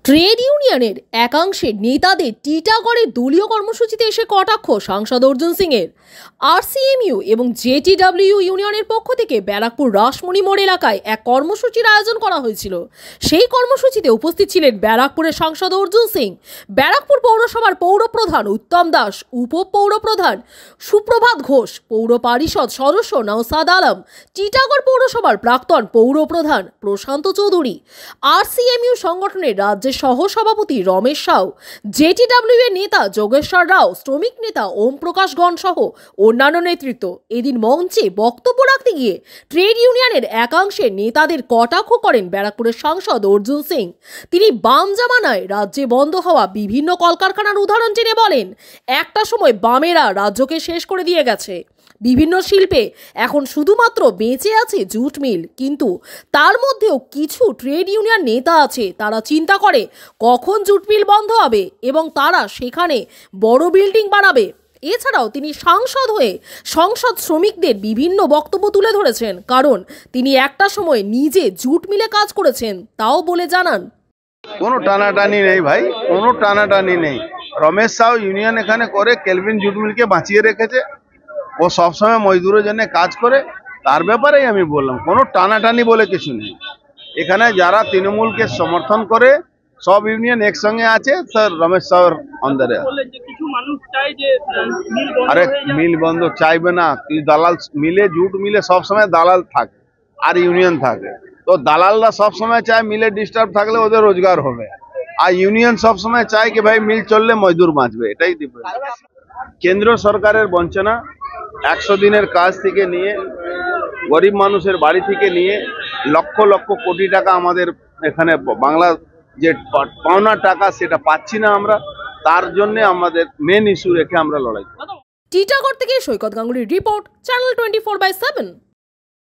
Trade ইউনিয়নের একাংশের নেতাদের টিটাগড়ের দলীয় কর্মসূচিতে এসে কটাক্ষ সাংসদ অর্জুন সিংয়ের। আরসিএমইউ এবং জেটিডব্লিউ ইউনিয়নের পক্ষ থেকে ব্যারাকপুর রাসমণি মোড় এলাকায় এক কর্মসূচির আয়োজন করা হয়েছিল। সেই কর্মসূচিতে উপস্থিত ছিলেন ব্যারাকপুরের সাংসদ অর্জুন সিং, ব্যারাকপুর পৌরসভার পৌরপ্রধান উত্তম দাস, উপপৌরপ্রধান সুপ্রভাত ঘোষ, পৌর পরিষদ সদস্য নওসাদ আলম, টিটাগড় পৌরসভার প্রাক্তন পৌরপ্রধান প্রশান্ত চৌধুরী, আরসিএমইউ সংগঠনের রাজ্যের সহ-সভাপতি রমেশ সাউ, জেটিডব্লিউ এর নেতা যোগেশ্বর রাও, শ্রমিক নেতা ওম প্রকাশ গণ সহ অন্যান্য নেতৃত্ব এদিন মঞ্চে বক্তব্য রাখতে গিয়ে ট্রেড ইউনিয়নের একাংশের নেতাদের কটাক্ষ করেন ব্যারাকপুরের সাংসদ অর্জুন সিং। তিনি বাম জামানায় রাজ্যে বন্ধ হওয়া বিভিন্ন কলকারখানার উদাহরণ টেনে বলেন, একটা সময় বামেরা রাজ্যকে শেষ করে দিয়ে গেছে। বিভিন্ন শিল্পে এখন শুধুমাত্র বেঁচে আছে জুট মিল, কিন্তু তার মধ্যেও কিছু ট্রেড ইউনিয়ন নেতা আছে, তারা চিন্তা করে কখন জুট মিল বন্ধ হবে এবং তারা সেখানে বড় বিল্ডিং বানাবে। এছাড়াও তিনি সাংসদ হয়ে সংসদ শ্রমিকদের বিভিন্ন বক্তব্য তুলে ধরেছেন, কারণ তিনি একটা সময় নিজে জুট মিলে কাজ করেছেন, তাও বলে জানান, কোনো টানাটানি নেই ভাই, কোনো টানাটানি নেই। রমেশ সাউ ইউনিয়ন এখানে করে কেলভিন জুট মিলকে বাঁচিয়ে রেখেছে। ও সবসময় মজদুরের জন্য কাজ করে, তার ব্যাপারেই আমি বললাম, কোনো টানাটানি বলে কিছু নেই। এখানে যারা তৃণমূলকে সমর্থন করে সব ইউনিয়ন একসঙ্গে আছে, স্যার রমেশ সাউর অন্দরে। আরে মিল বন্ধ চাইবে না, দালাল মিলে জুট মিলে সবসময় দালাল থাকে আর ইউনিয়ন থাকে। তো দালালরা সবসময় চায় মিলে ডিস্টার্ব থাকলে ওদের রোজগার হবে, আর ইউনিয়ন সবসময় চায় কি ভাই মিল চললে মজদুর বাঁচবে। এটাই ডিফারেন্স। কেন্দ্র সরকারের বঞ্চনা, 100 দিনের কাজ থেকে নিয়ে গরিব মানুষের বাড়ি থেকে নিয়ে লক্ষ লক্ষ কোটি টাকা আমাদের এখানে বাংলা যে পাওনা টাকা সেটা পাচ্ছি না আমরা, তার জন্য আমাদের মেন ইস্যু রেখে আমরা লড়াই। টিটাগড় থেকে সৈকত গাঙ্গুলির রিপোর্ট, চ্যানেল 24/7।